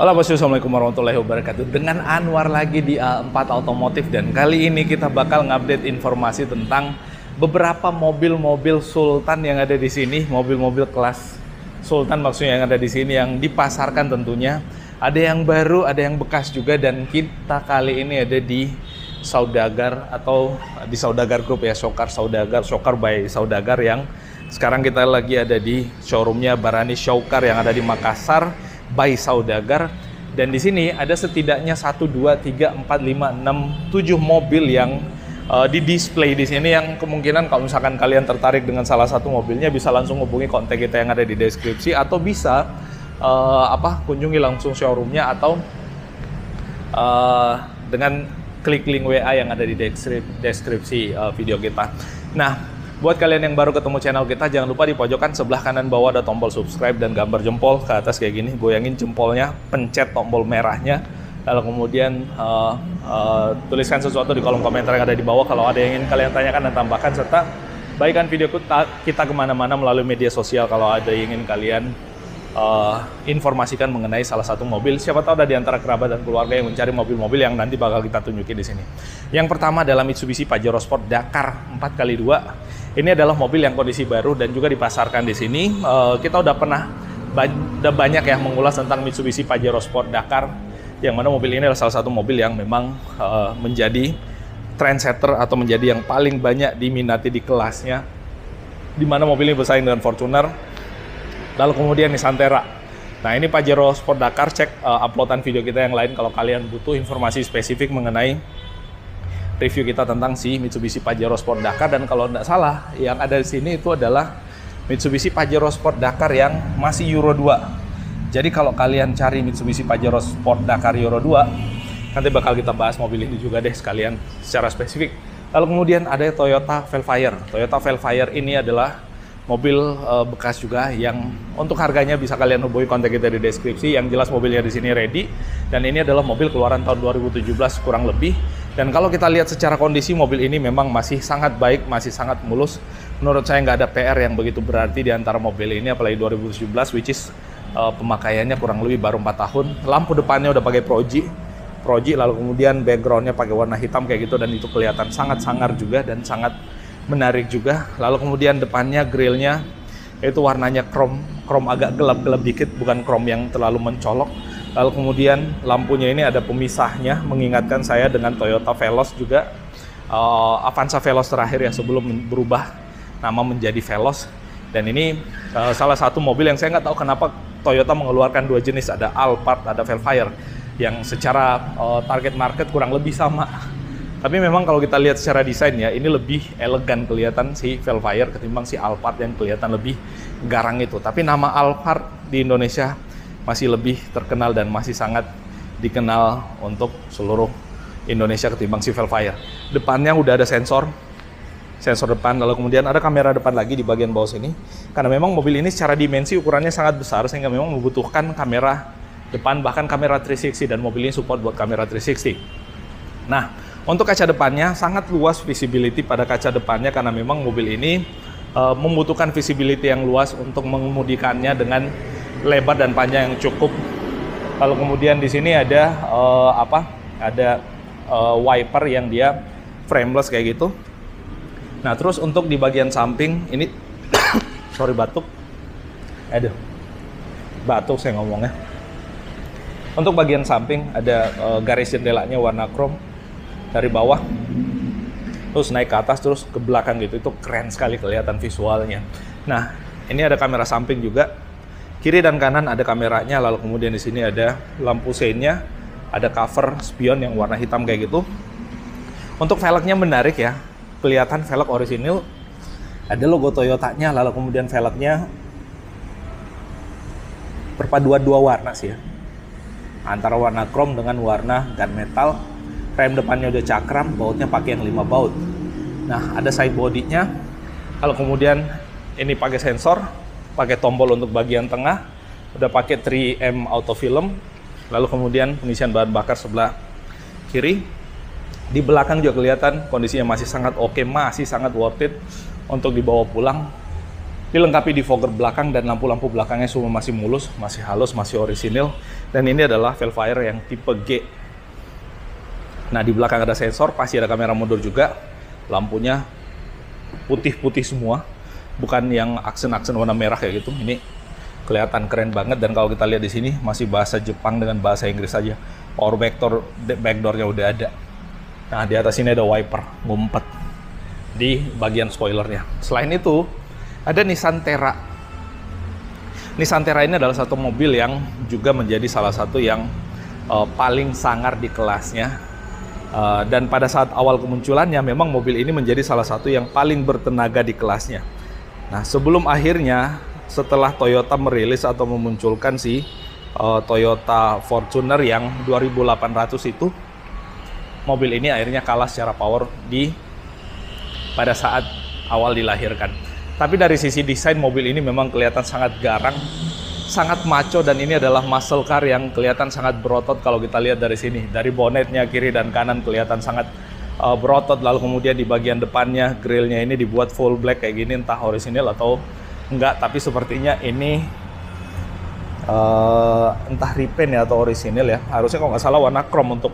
Halo bosku, assalamualaikum warahmatullahi wabarakatuh. Dengan Anwar lagi di A4 Otomotif, dan kali ini kita bakal ngupdate informasi tentang beberapa mobil-mobil Sultan yang ada di sini, mobil-mobil kelas Sultan maksudnya yang ada di sini yang dipasarkan tentunya. Ada yang baru, ada yang bekas juga, dan kita kali ini ada di Saudagar atau di Saudagar Group ya, Shaukar by Saudagar, yang sekarang kita lagi ada di showroomnya Barani Shaukar yang ada di Makassar by Saudagar. Dan di sini ada setidaknya 1, 2, 3, 4, 5, 6, 7 mobil yang di display di sini, yang kemungkinan kalau misalkan kalian tertarik dengan salah satu mobilnya bisa langsung hubungi kontak kita yang ada di deskripsi, atau bisa kunjungi langsung showroomnya, atau dengan klik link WA yang ada di deskripsi video kita. Nah, buat kalian yang baru ketemu channel kita, jangan lupa di pojokan sebelah kanan bawah ada tombol subscribe dan gambar jempol ke atas kayak gini. Goyangin jempolnya, pencet tombol merahnya, lalu kemudian tuliskan sesuatu di kolom komentar yang ada di bawah kalau ada yang ingin kalian tanyakan dan tambahkan, serta bagikan video kita kemana-mana melalui media sosial kalau ada yang ingin kalian informasikan mengenai salah satu mobil. Siapa tahu ada di antara kerabat dan keluarga yang mencari mobil-mobil yang nanti bakal kita tunjukin di sini. Yang pertama adalah Mitsubishi Pajero Sport Dakar 4x2. Ini adalah mobil yang kondisi baru dan juga dipasarkan di sini. Kita udah banyak ya mengulas tentang Mitsubishi Pajero Sport Dakar, yang mana mobil ini adalah salah satu mobil yang memang menjadi trendsetter atau menjadi yang paling banyak diminati di kelasnya, di mana mobil ini bersaing dengan Fortuner, lalu kemudian Nissantara. Nah, ini Pajero Sport Dakar. Cek uploadan video kita yang lain kalau kalian butuh informasi spesifik mengenai review kita tentang si Mitsubishi Pajero Sport Dakar. Dan kalau tidak salah, yang ada di sini itu adalah Mitsubishi Pajero Sport Dakar yang masih Euro 2. Jadi kalau kalian cari Mitsubishi Pajero Sport Dakar Euro 2, nanti bakal kita bahas mobil ini juga deh sekalian secara spesifik. Lalu kemudian ada Toyota Velfire. Toyota Velfire ini adalah mobil bekas juga, yang untuk harganya bisa kalian hubungi kontak kita di deskripsi. Yang jelas mobilnya di sini ready, dan ini adalah mobil keluaran tahun 2017 kurang lebih. Dan kalau kita lihat secara kondisi, mobil ini memang masih sangat baik, masih sangat mulus. Menurut saya nggak ada PR yang begitu berarti di antara mobil ini, apalagi 2017, which is pemakaiannya kurang lebih baru 4 tahun. Lampu depannya udah pakai Proji, lalu kemudian backgroundnya pakai warna hitam kayak gitu, dan itu kelihatan sangat sangar juga dan sangat menarik juga. Lalu kemudian depannya grillnya itu warnanya chrome agak gelap-gelap dikit, bukan chrome yang terlalu mencolok. Lalu kemudian lampunya ini ada pemisahnya, mengingatkan saya dengan Toyota Veloz juga, Avanza Veloz terakhir ya, sebelum berubah nama menjadi Veloz. Dan ini salah satu mobil yang saya nggak tahu kenapa Toyota mengeluarkan dua jenis, ada Alphard, ada Velfire, yang secara target market kurang lebih sama. Tapi memang kalau kita lihat secara desain ya, ini lebih elegan kelihatan si Velfire ketimbang si Alphard yang kelihatan lebih garang itu. Tapi nama Alphard di Indonesia masih lebih terkenal dan masih sangat dikenal untuk seluruh Indonesia ketimbang si Velfire. Depannya udah ada sensor depan, lalu kemudian ada kamera depan lagi di bagian bawah sini. Karena memang mobil ini secara dimensi ukurannya sangat besar, sehingga memang membutuhkan kamera depan, bahkan kamera 360, dan mobil ini support buat kamera 360. Nah, untuk kaca depannya sangat luas visibility pada kaca depannya, karena memang mobil ini membutuhkan visibility yang luas untuk mengemudikannya dengan lebar dan panjang yang cukup. Lalu kemudian di sini ada wiper yang dia frameless kayak gitu. Nah, terus untuk di bagian samping ini sorry batuk saya ngomongnya. Untuk bagian samping ada garis jendelanya warna chrome dari bawah, terus naik ke atas, terus ke belakang gitu. Itu keren sekali kelihatan visualnya. Nah, ini ada kamera samping juga, kiri dan kanan ada kameranya. Lalu kemudian di sini ada lampu seinnya, ada cover spion yang warna hitam kayak gitu. Untuk velgnya menarik ya, kelihatan velg orisinil, ada logo Toyotanya. Lalu kemudian velgnya perpaduan dua warna sih ya, antara warna chrome dengan warna gunmetal. Rem depannya udah cakram, bautnya pakai yang 5 baut. Nah, ada side body-nya. Kalau kemudian ini pakai sensor, pakai tombol untuk bagian tengah, udah pakai 3M auto film. Lalu kemudian pengisian bahan bakar sebelah kiri. Di belakang juga kelihatan kondisinya masih sangat oke, masih sangat worth it untuk dibawa pulang. Dilengkapi defogger belakang dan lampu-lampu belakangnya semua masih mulus, masih halus, masih orisinil. Dan ini adalah Velfire yang tipe G. Nah, di belakang ada sensor, pasti ada kamera mundur juga. Lampunya putih-putih semua, bukan yang aksen-aksen warna merah kayak gitu. Ini kelihatan keren banget, dan kalau kita lihat di sini masih bahasa Jepang dengan bahasa Inggris saja. Power backdoor-nya udah ada. Nah, di atas ini ada wiper ngumpet di bagian spoilernya. Selain itu, ada Nissan Terra. Nissan Terra ini adalah satu mobil yang juga menjadi salah satu yang paling sangar di kelasnya. Dan pada saat awal kemunculannya, memang mobil ini menjadi salah satu yang paling bertenaga di kelasnya. Nah, sebelum akhirnya setelah Toyota merilis atau memunculkan si Toyota Fortuner yang 2800 itu, mobil ini akhirnya kalah secara power pada saat awal dilahirkan. Tapi dari sisi desain, mobil ini memang kelihatan sangat garang, sangat maco, dan ini adalah muscle car yang kelihatan sangat berotot kalau kita lihat dari sini. Dari bonetnya kiri dan kanan kelihatan sangat berotot, lalu kemudian di bagian depannya grillnya ini dibuat full black kayak gini, entah orisinil atau enggak, tapi sepertinya ini entah repaint ya atau orisinil ya. Harusnya kalau nggak salah warna chrome untuk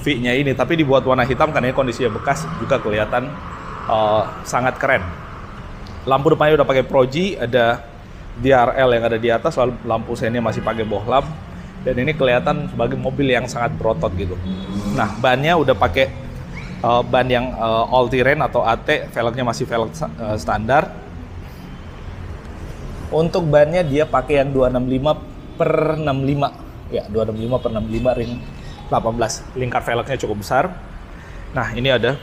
V-nya ini, tapi dibuat warna hitam karena ini kondisinya bekas, juga kelihatan sangat keren. Lampu depannya udah pakai Proji, ada DRL yang ada di atas, lalu lampu sennya masih pakai bohlam, dan ini kelihatan sebagai mobil yang sangat berotot gitu. Nah, bannya udah pakai ban yang all terrain atau AT, velgnya masih velg standar. Untuk bannya dia pakai yang 265/65, ya 265/65 ring 18. Lingkar velgnya cukup besar. Nah, ini ada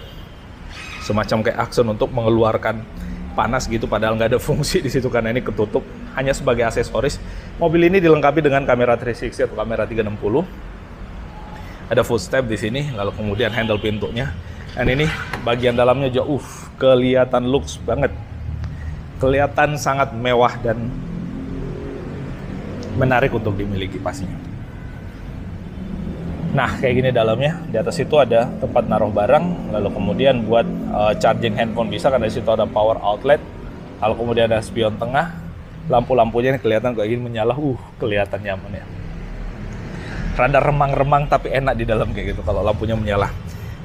semacam kayak aksen untuk mengeluarkan panas gitu, padahal nggak ada fungsi di situ karena ini ketutup, hanya sebagai aksesoris. Mobil ini dilengkapi dengan kamera 360 atau kamera 360. Ada footstep di sini, lalu kemudian handle pintunya. Dan ini bagian dalamnya jauh, kelihatan lux banget. Kelihatan sangat mewah dan menarik untuk dimiliki pastinya. Nah, kayak gini dalamnya. Di atas itu ada tempat naruh barang, lalu kemudian buat charging handphone bisa, karena di situ ada power outlet. Lalu kemudian ada spion tengah. Lampu-lampunya ini kelihatan kayak gini menyala, kelihatan nyaman ya. Rada remang-remang tapi enak di dalam kayak gitu kalau lampunya menyala.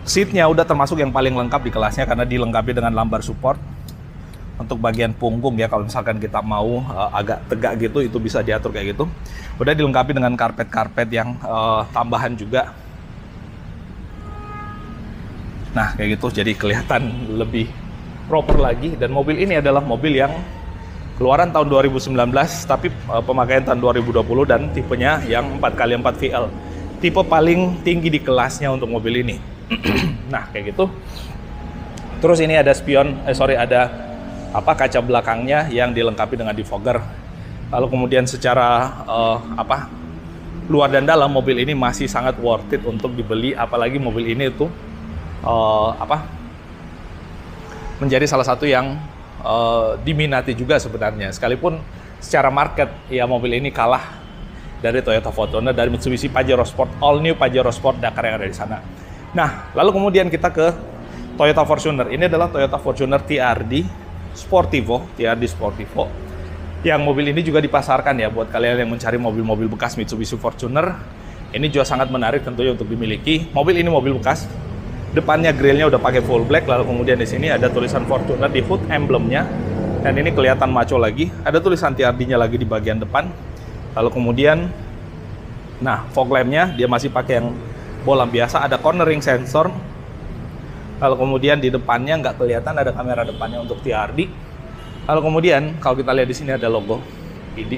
Seatnya udah termasuk yang paling lengkap di kelasnya karena dilengkapi dengan lumbar support. Untuk bagian punggung ya, kalau misalkan kita mau agak tegak gitu, itu bisa diatur kayak gitu. Udah dilengkapi dengan karpet-karpet yang tambahan juga. Nah, kayak gitu, jadi kelihatan lebih proper lagi. Dan mobil ini adalah mobil yang keluaran tahun 2019, tapi pemakaian tahun 2020, dan tipenya yang 4x4 VL. Tipe paling tinggi di kelasnya untuk mobil ini. Nah, kayak gitu. Terus ini ada ada kaca belakangnya yang dilengkapi dengan defogger. Lalu kemudian secara luar dan dalam, mobil ini masih sangat worth it untuk dibeli, apalagi mobil ini itu menjadi salah satu yang diminati juga sebenarnya. Sekalipun secara market ya mobil ini kalah dari Toyota Fortuner, dari Mitsubishi Pajero Sport, all new Pajero Sport Dakar yang ada di sana. Nah, lalu kemudian kita ke Toyota Fortuner. Ini adalah Toyota Fortuner TRD Sportivo, yang mobil ini juga dipasarkan ya buat kalian yang mencari mobil-mobil bekas Mitsubishi Fortuner. Ini juga sangat menarik tentunya untuk dimiliki. Mobil ini mobil bekas. Depannya grillnya udah pakai full black, lalu kemudian di sini ada tulisan Fortuner di hood emblemnya, dan ini kelihatan maco lagi. Ada tulisan TRD-nya lagi di bagian depan. Lalu kemudian, nah, fog lamp-nya dia masih pakai yang bohlam biasa. Ada cornering sensor. Lalu kemudian di depannya nggak kelihatan ada kamera depannya untuk TRD. Lalu kemudian kalau kita lihat di sini ada logo ID,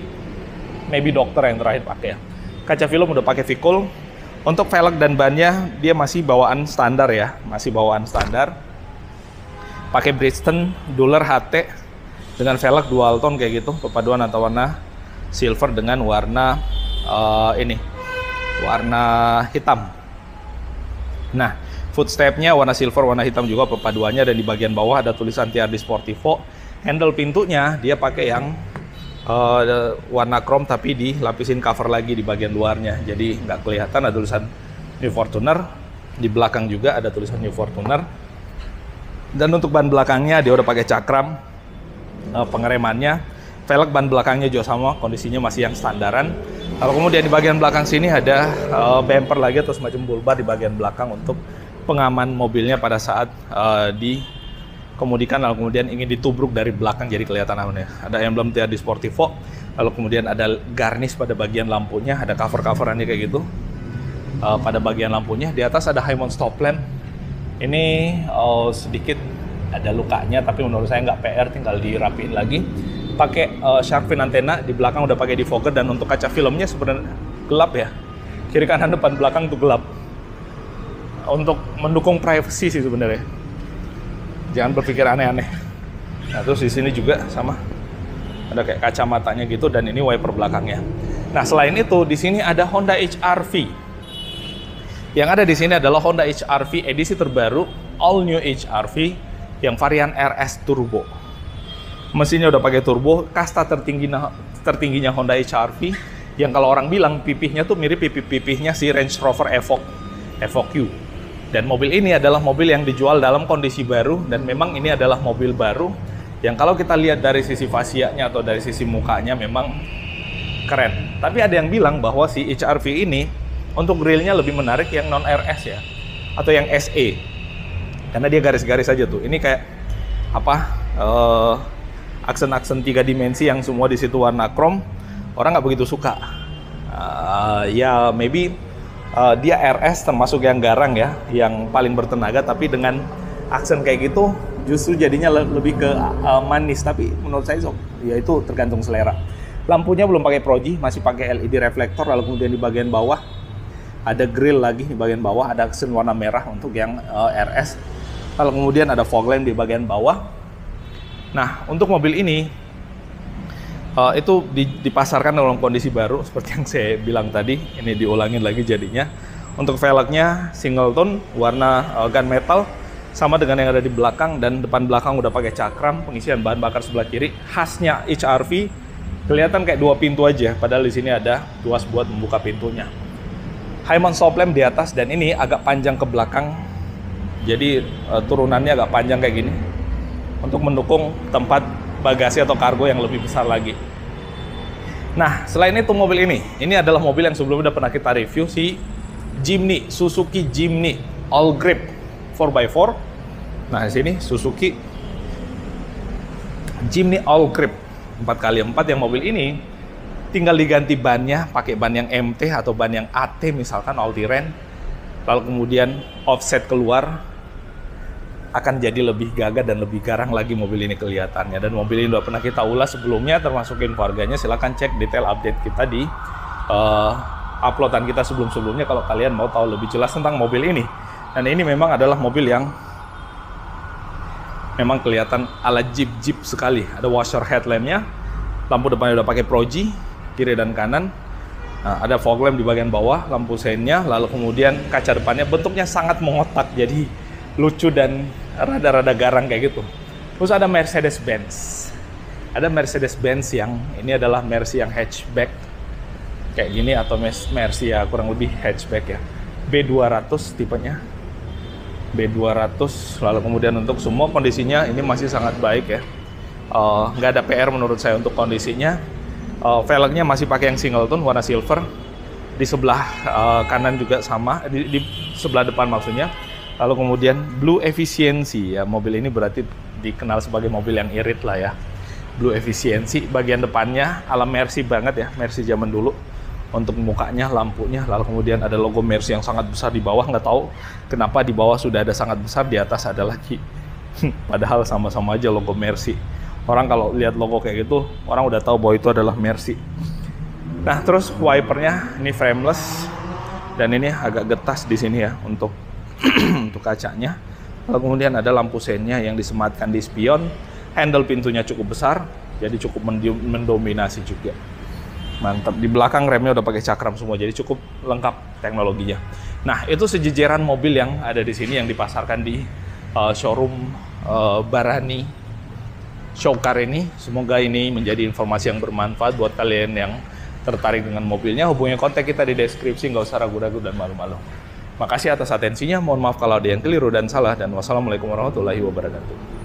maybe dokter yang terakhir pakai ya. Kaca film udah pakai Vicul. Untuk velg dan bannya dia masih bawaan standar ya, masih bawaan standar. Pakai Bridgestone Dueler HT dengan velg dual tone kayak gitu, perpaduan antara warna silver dengan warna warna hitam. Nah, footstepnya warna silver, warna hitam juga perpaduannya, dan di bagian bawah ada tulisan TRD Sportivo. Handle pintunya dia pakai yang warna chrome tapi dilapisin cover lagi di bagian luarnya, jadi nggak kelihatan. Ada tulisan New Fortuner. Di belakang juga ada tulisan New Fortuner. Dan untuk ban belakangnya dia udah pakai cakram pengeremannya. Velg ban belakangnya juga sama, kondisinya masih yang standaran. Lalu kemudian di bagian belakang sini ada bumper lagi atau semacam bull bar di bagian belakang untuk pengaman mobilnya pada saat dikemudikan, lalu kemudian ingin ditubruk dari belakang jadi kelihatan namanya. Ada emblem TRD Sportivo, lalu kemudian ada garnish pada bagian lampunya, ada cover-coverannya kayak gitu. Pada bagian lampunya, di atas ada high mount stop lamp. Ini sedikit ada lukanya, tapi menurut saya nggak PR, tinggal dirapiin lagi. Pakai shark fin antena, di belakang udah pakai defogger, dan untuk kaca filmnya sebenarnya gelap ya. Kiri kanan depan belakang tuh gelap. Untuk mendukung privacy sih sebenarnya. Jangan berpikir aneh-aneh. Nah, terus di sini juga sama. Ada kayak kacamatanya gitu, dan ini wiper belakangnya. Nah, selain itu di sini ada Honda HR-V. Yang ada di sini adalah Honda HR-V edisi terbaru, all new HR-V yang varian RS Turbo. Mesinnya udah pakai turbo, kasta tertingginya Honda HR-V, yang kalau orang bilang pipihnya tuh mirip pipihnya si Range Rover Evoque. Dan mobil ini adalah mobil yang dijual dalam kondisi baru, dan memang ini adalah mobil baru yang kalau kita lihat dari sisi fasianya atau dari sisi mukanya memang keren. Tapi ada yang bilang bahwa si HR-V ini untuk grillnya lebih menarik yang non RS ya, atau yang SE, karena dia garis-garis aja tuh. Ini kayak apa? Aksen-aksen 3 dimensi yang semua di situ warna chrome. Orang nggak begitu suka. Ya maybe dia RS termasuk yang garang ya, yang paling bertenaga, tapi dengan aksen kayak gitu justru jadinya lebih ke manis. Tapi menurut saya ya itu tergantung selera. Lampunya belum pakai proji, masih pakai LED reflektor. Lalu kemudian di bagian bawah ada grill lagi, di bagian bawah ada aksen warna merah untuk yang RS. Lalu kemudian ada fog lamp di bagian bawah. Nah, untuk mobil ini itu dipasarkan dalam kondisi baru seperti yang saya bilang tadi. Ini diulangin lagi jadinya. Untuk velgnya single tone warna gunmetal sama dengan yang ada di belakang, dan depan belakang udah pakai cakram. Pengisian bahan bakar sebelah kiri khasnya HR-V, kelihatan kayak 2 pintu aja, padahal di sini ada tuas buat membuka pintunya. High mount stop lamp di atas, dan ini agak panjang ke belakang, jadi turunannya agak panjang kayak gini untuk mendukung tempat bagasi atau kargo yang lebih besar lagi. Nah, selain itu mobil ini adalah mobil yang sebelumnya udah pernah kita review, si Jimny, Suzuki Jimny All Grip 4x4. Nah, di sini Suzuki Jimny All Grip 4x4, yang mobil ini tinggal diganti bannya, pakai ban yang MT atau ban yang AT misalkan All Terrain. Lalu kemudian offset keluar, akan jadi lebih gagah dan lebih garang lagi mobil ini kelihatannya. Dan mobil ini udah pernah kita ulas sebelumnya, termasuk info harganya. Silahkan cek detail update kita di uploadan kita sebelum-sebelumnya kalau kalian mau tahu lebih jelas tentang mobil ini. Dan ini memang adalah mobil yang memang kelihatan ala Jeep sekali. Ada washer headlampnya, lampu depannya udah pakai proji, kiri dan kanan. Nah, ada fog lamp di bagian bawah, lampu seinnya, lalu kemudian kaca depannya bentuknya sangat mengotak, jadi lucu dan rada-rada garang kayak gitu. Terus ada Mercedes-Benz. Ada Mercedes-Benz yang ini adalah Mercy yang hatchback kayak gini, atau Mercy ya kurang lebih hatchback ya. B200 tipenya. B200. Lalu kemudian untuk semua kondisinya ini masih sangat baik ya. Nggak ada PR menurut saya untuk kondisinya. Velgnya masih pakai yang single tone warna silver. Di sebelah kanan juga sama, di sebelah depan maksudnya. Lalu kemudian blue efficiency ya, mobil ini berarti dikenal sebagai mobil yang irit lah ya. Blue efficiency, bagian depannya ala Mercy banget ya, Mercy zaman dulu. Untuk mukanya, lampunya, lalu kemudian ada logo Mercy yang sangat besar di bawah. Nggak tahu kenapa di bawah sudah ada sangat besar, di atas ada lagi. Padahal sama-sama aja logo Mercy. Orang kalau lihat logo kayak gitu, orang udah tahu bahwa itu adalah Mercy. Nah, terus wipernya ini frameless, dan ini agak getas di sini ya untuk untuk kacanya. Lalu kemudian ada lampu seinnya yang disematkan di spion. Handle pintunya cukup besar, jadi cukup mendominasi juga. Mantap. Di belakang remnya udah pakai cakram semua, jadi cukup lengkap teknologinya. Nah, itu sejejeran mobil yang ada di sini yang dipasarkan di showroom Barani Showcar ini. Semoga ini menjadi informasi yang bermanfaat buat kalian yang tertarik dengan mobilnya. Hubungi kontak kita di deskripsi, nggak usah ragu-ragu dan malu-malu. Makasih atas atensinya, mohon maaf kalau ada yang keliru dan salah, dan wassalamualaikum warahmatullahi wabarakatuh.